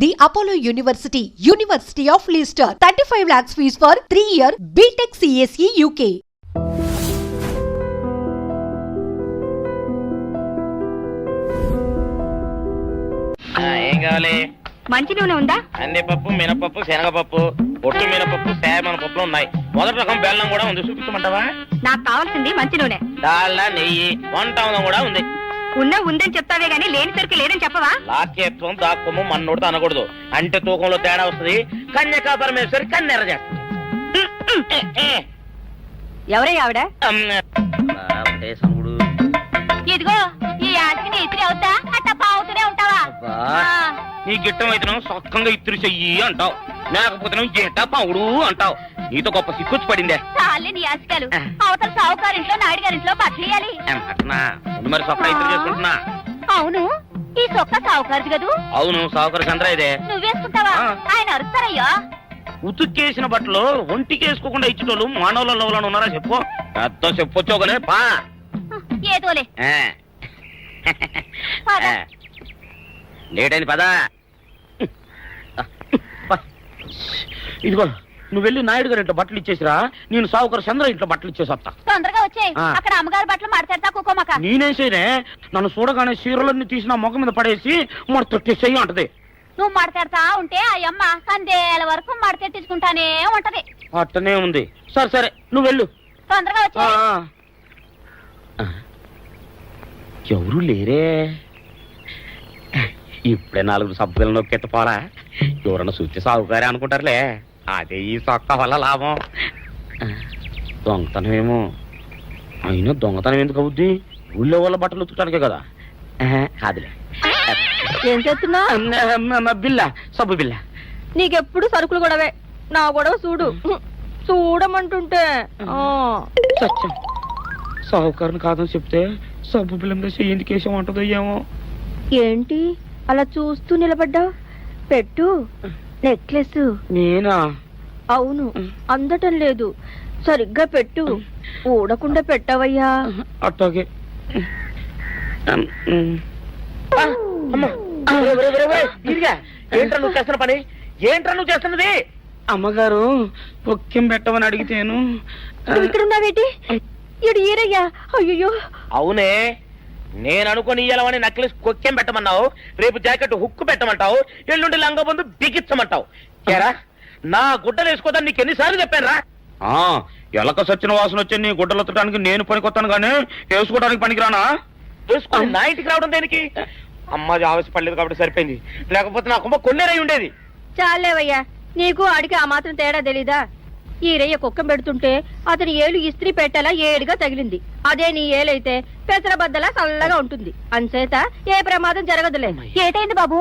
The Apollo University, University of Leicester, 35 lakhs fees for 3-year BTech CSE UK. ఏం కావాలి? మంచి నూనె ఉందా? కందిపప్పు, మినపప్పు, శనగపప్పు, పొట్టు మినపప్పు, సేమన పప్పులు ఉన్నాయి. మొదటి రకం బెల్లం కూడా ఉంది, చూపించమంటావా? నాకు కావాల్సింది మంచి నూనె. డాల్డా, నెయ్యి, వంట కూడా ఉంది. ఉందని చెప్తావే గానీ లేని సరికి లేదని చెప్పవా? లాక్యత్వం దాక్కుము మన్నోడు అనకూడదు, అంటే తూకంలో తేడా వస్తుంది. కన్యకా పరమేశ్వరి కన్నెర చేస్తుంది. ఎవరై ఆవిడ? సముడు ఇదిగో ఈ ఆటకి నీ ఇస్త్రీ అవుతా అట్ట పావుతూనే ఉంటావా? నీ గిట్టం అయితే సొక్కంగా ఇత్తురు చెయ్యి అంటావు, లేకపోతే గిట్ట పావుడు అంటావు. నీతో గొప్ప సిక్కుచ్చి పడిందే. చాలే నీ ఆశకాలు. అవతల సావుకారింట్లో నాయుడు గారింట్లో బట్టలేయాలి. మరి సొక్క ఇత్తురు చేసుకుంటున్నా. అవును, ఈ సొక్క సావుకారిది కదూ? అవును, సావుకారు చంద్ర ఇదే. నువ్వేసుకుంటావా? ఆయన అరుస్తారయ్యా. ఉతుక్కేసిన బట్టలు ఒంటికేసుకోకుండా ఇచ్చేటోళ్ళు మానవులలో ఉన్నారా చెప్పు? పెద్ద చెప్పొచ్చోగనే పా. ఏదోలే లేట్ అయింది పదా. ఇదిగో నువ్వు వెళ్ళి నాయుడు గారి ఇంట్లో బట్టలు ఇచ్చేసిరా, నేను సావుకారు చంద్ర ఇంట్లో బట్టలు ఇచ్చేసి వస్తా. తొందరగా వచ్చాయి. అక్కడ అమ్మగారి బట్టలు మాడతాడతా కుకోమక. నేనేం చేయనే, నన్ను చూడగానే చీరలన్నీ తీసి నా ముఖం మీద పడేసి మడతెట్టేసేయి అంటది. నువ్వు మాడతాడతా ఉంటే ఆ అమ్మ సందేల వరకు మడతెట్టించుకుంటానే ఉంటది. అట్టనే ఉంది. సరే సరే నువ్వు వెళ్ళు. తొందరగా వచ్చా. ఎవరు లేరే, ఇప్పుడే 4 సబ్బులు నొక్కెత్త పోరా. ఎవరన్నా చూస్తే సాగుకారే అనుకుంటారులే. అదే ఈ సొక్క వల్ల లాభం. దొంగతనమేమో. అయినా దొంగతనం ఎందుకు అవుద్ది? ఊళ్ళో వాళ్ళ బట్టలు ఉతుకడానికే కదా. కాదులే. ఏం చేస్తున్నా? బిల్ల, సబ్బు బిల్ల. నీకెప్పుడు సరుకులు గొడవే. నా గొడవ చూడు. చూడమంటుంటే సత్యం, సాహుకారుని కాదని చెప్తే సబ్బు బిల్ల మీద ఎందుకు వేసామంటుందో ఏమో. ఏంటి అలా చూస్తూ నిలబడ్డావు? పెట్టు. నెక్లెస్. నేనా? అవును, అందటం లేదు. సరిగ్గా పెట్టు. ఊడకుండా పెట్టవయ్యా. అట్టాగే. ఏంట్రా నువ్వు చేస్తున్న పని? ఏంట్రా నువ్వు చేస్తున్నది? అమ్మగారు పొక్కెం పెట్టమని అడిగితేను. ఇక్కడ ఉన్నావేటి? ఇడు ఈరయ్యా. అయ్యో. అవునే, నేను అనుకుని ఇయ్యాలని నక్లెస్ కొక్కెం పెట్టమన్నావు, రేపు జాకెట్ హుక్కు పెట్టమంటావు, ఎల్లుండి లంగబందు బిగించమంటావు. కేరా నా గుడ్డలు వేసుకోదాన్ని నీకు ఎన్నిసార్లు చెప్పాను రా. ఎలక సచ్చిన వాసన వచ్చి నీ గుడ్డలు ఎత్తడానికి నేను పనికొత్తాను గానీ వేసుకోవడానికి పనికిరానా? వేసుకుని నా ఇంటికి రావడం దేనికి? అమ్మాది ఆవేశపడలేదు కాబట్టి సరిపోయింది, లేకపోతే నా కుమ్మ కొన్నేరై ఉండేది. చాలేవయ్యా, నీకు అడిగి ఆ మాత్రం తేడా తెలీదా? ఈరయ్య కుక్కం పెడుతుంటే అతని ఏలు ఇస్త్రీ పెట్టేలా ఏడుగా తగిలింది. అదే నీ ఏలైతే పెసరబద్దలా చల్లగా ఉంటుంది. అంచేత ఏ ప్రమాదం జరగదులే. ఏటైంది బాబు?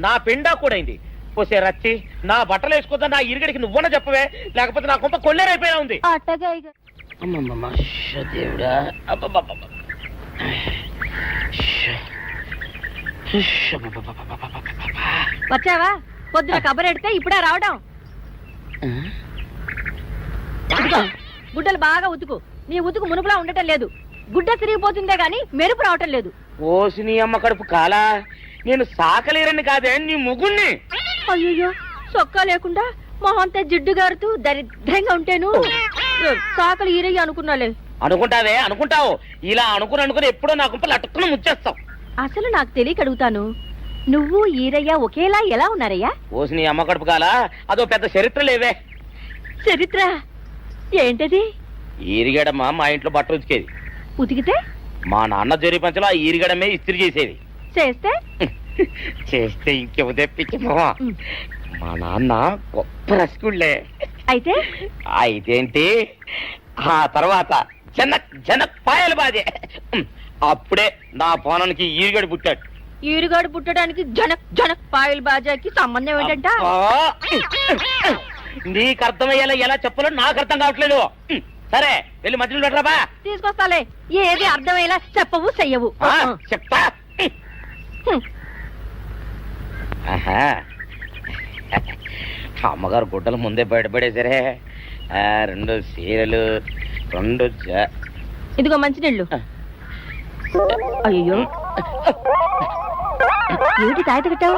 నా పిండా కూడా అయింది. పోసే రచ్చి, నా బట్టలు వేసుకోద్దా నా ఇరుగడికి నువ్వన చెప్పవే, లేకపోతే నా కొంత కొల్లేరైపోయినా ఉంది. వచ్చావా? పొద్దున కబరెడితే ఇప్పుడే రావడం. గుడ్డలు బాగా ఉతుకు. నీ ఉతుకు మునుపులా ఉండటం లేదు. గుడ్డ తిరిగిపోతుందే గాని మెరుపు రావటం లేదు. ఓసి నీ అమ్మ కడుపు కాలా, నేను సాకలేరని కాదే నీ ముగ్గుణ్ణి. అయ్యో, సొక్కా లేకుండా మొహంతా జిడ్డు గారుతూ దరిద్రంగా ఉంటేను సాకలు ఈరయ్య అనుకున్నాలే. అనుకుంటావే, అనుకుంటావు. ఇలా అనుకుని ఎప్పుడో నా గుంపలు అటుక్కుని ముచ్చేస్తావు. అసలు నాకు తెలియక అడుగుతాను, నువ్వు ఈరయ్య ఒకేలా ఎలా ఉన్నారయ్యా? ఓసి నీ అమ్మ కడుపు కాలా, అదో పెద్ద చరిత్ర లేవే. చరిత్ర ఏంటది? ఈరిగడమ్మ మా ఇంట్లో బట్టలు ఉతికేది. ఉతికితే మా నాన్న జరి పంచలో ఆ ఈరిగడమే ఇస్త్రీ చేసేది. చేస్తే చేస్తే ఇంకేమో తెప్పించమా. మా నాన్న గొప్ప రసికుళ్ళే. అయితే అయితేంటి, ఆ తర్వాత జనక్ పాయలు బాధే. అప్పుడే నా పోనానికి ఈరిగడు పుట్టాడు. ఈరుగాడు పుట్టడానికి జనక్ పాయల్ బాజాకి సంబంధం ఏంటంట? నీకు అర్థమయ్యేలా ఎలా చెప్పాలో నాకు అర్థం కావట్లేదు. సరే వెళ్ళి మధ్యలో పెట్టరాబా. తీసుకొస్తాలే. ఏది అర్థమయ్యేలా చెప్పవు చెయ్యవు. చెప్తా. అమ్మగారు గుడ్డలు ముందే బయటపడేసరే. 2 చీరలు, 2 ఇదిగో మంచినీళ్ళు. అయ్యో, ఏంటి తాయిత కట్టావు?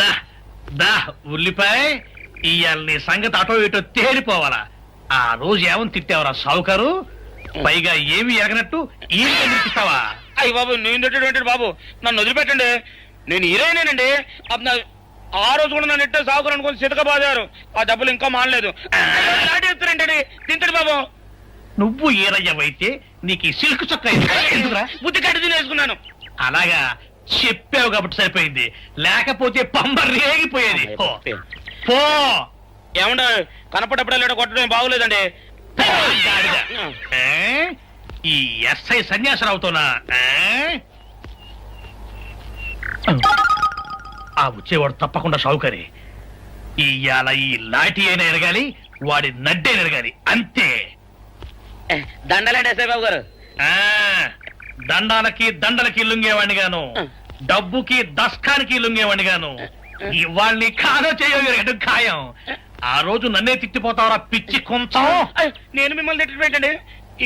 దా దా ఉల్లిపాయ ఇవాళ నీ సంగతి అటో ఇటో తేలిపోవాలా. ఆ రోజు ఏమని తిట్టావరా సావుకారు? పైగా ఏమి ఎరగనట్టు ఈ ఇస్తావా? అయ్యి బాబు నేను తిట్టేటువంటి బాబు నన్ను వదిలిపెట్టండి. నేను హీరోయినేనండి. ఆ రోజు కూడా నన్ను ఇట్టే సాగుకుని అనుకుని సితకబాదారు. ఆ డబ్బులు ఇంకా మానలేదు. నాటేస్తారంటే తింటాడు బాబు. నువ్వు ఏరయ్యవైతే నీకు ఈ సిల్క్ చొక్క ఎందుకురా? బుద్ధి కట్టి తినేసుకున్నాను. అలాగా చెప్పావు కాబట్టి సరిపోయింది, లేకపోతే పంబ రేగిపోయేది. పో ఏమండ కనపడప్పుడే లేడ కొట్టడం బాగోలేదండి. గాడిద. ఈ ఎస్ఐ సన్యాసరావుతోనా? ఆ వచ్చేవాడు తప్పకుండా షౌకరి. ఇవాళ ఈ లాఠీ అయినా ఎరగాలి, వాడి నడ్డే ఎరగాలి, అంతే. దండలేండి ఎస్ఐ బాబు గారు. దండాలకి దండలకి లొంగేవాడిని గాను, డబ్బుకి దస్కానికి లొంగేవాడిని గాను. వాళ్ళని కాదో చేయడం ఖాయం. ఆ రోజు నన్నే తిట్టిపోతావరా పిచ్చి కొంచెం. నేను మిమ్మల్ని తిట్టండి.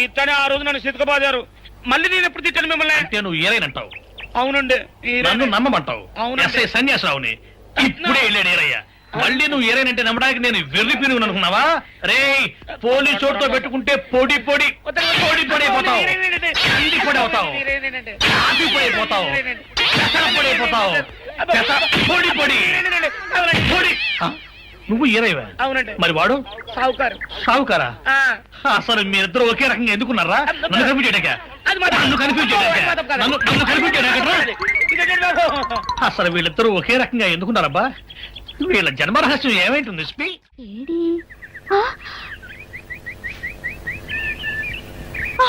ఇతనే ఆ రోజు నన్ను సితకబాదారు. మళ్ళీ నేను ఎప్పుడు తిట్టాను మిమ్మల్ని? అంటే నువ్వు ఏరైనంటావు, అవునండి. నన్ను నమ్మమంటావు. అవునండి. ఎస్ఐ సన్యాసరావుని ఇప్పుడే వెళ్ళాడు ఏరయ్య. మళ్ళీ నువ్వు ఏరైనంటే నమ్మడానికి నేను వెర్రి పిరుగు అనుకున్నావా? రే పోలీసు చోటుతో పెట్టుకుంటే పొడి పొడి పొడి పొడి అయిపోతావు, అండి పొడి అవుతావు, కాఫీ పొడి అయిపోతావు, పెసర పొడి అయిపోతావు, పొడి పొడి పొడి. నువ్వు ఏరైవా? అవునండి. మరి వాడు సావుకారు. సావుకారా? అసలు మీరిద్దరు ఒకే రకంగా ఎందుకున్నారా? నన్ను కన్ఫ్యూజ్ చేయడాక, నన్ను కన్ఫ్యూజ్ చేయడాక, నన్ను కన్ఫ్యూజ్ చేయడాక. అసలు వీళ్ళిద్దరూ ఒకే రకంగా ఎందుకున్నారబ్బా? వీళ్ళ జన్మ రహస్యం ఏమైంటుంది? ఏడి? ఆ? ఆ!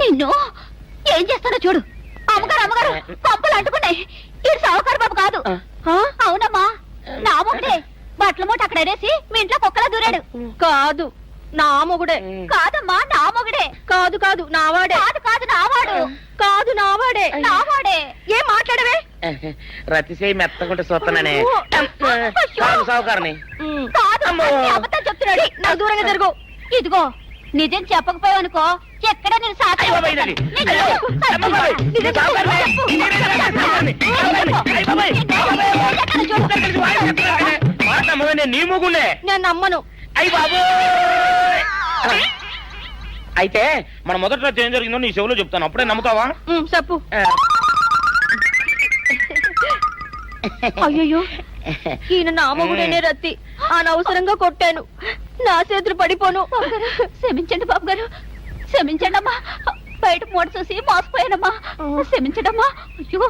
నిన్ను ఏం చేస్తానో చూడు. అమ్మగారు అమ్మగారు పంపులు అంటుకున్నాయి. ఇది సావుకారు బాబు కాదు. అవునమ్మా, నా మొగుడే బట్టల మూట అక్కడ ఎడేసి మీ ఇంట్లో కుక్కలా దూరాడు. కాదు నా మొగుడే. కాదమ్మా, నా మొగుడే. కాదు కాదు నావాడే. కాదు కాదు నావాడు. కాదు నావాడే. నావాడే. ఏం మాట్లాడవే? రతిసేయి మెత్తకుంటే చూస్తున్నానే సావుకారని. కాదు, అన్ని అబద్ధాలు చెప్తున్నాడు. నాకు దూరంగా జరుగు. ఇదిగో నిజం చెప్పకపోయావనుకో ఎక్కడ నేను సాక్షి నీ మొగుండే. నేను నమ్మను. అయ్యి బాబు. అయితే మన మొదటి రోజు ఏం జరిగిందో నీ చెవులో చెప్తాను, అప్పుడే నమ్ముతావా? చెప్పు. అయ్యో ఈయన నా మొగుడేనే రత్తి. అనవసరంగా కొట్టాను. నా చేతులు పడిపోను. క్షమించండి బాబు గారు, క్షమించండి అమ్మా. బయట మూట చూసి మోసపోయానమ్మా, క్షమించడమ్మా. అయ్యో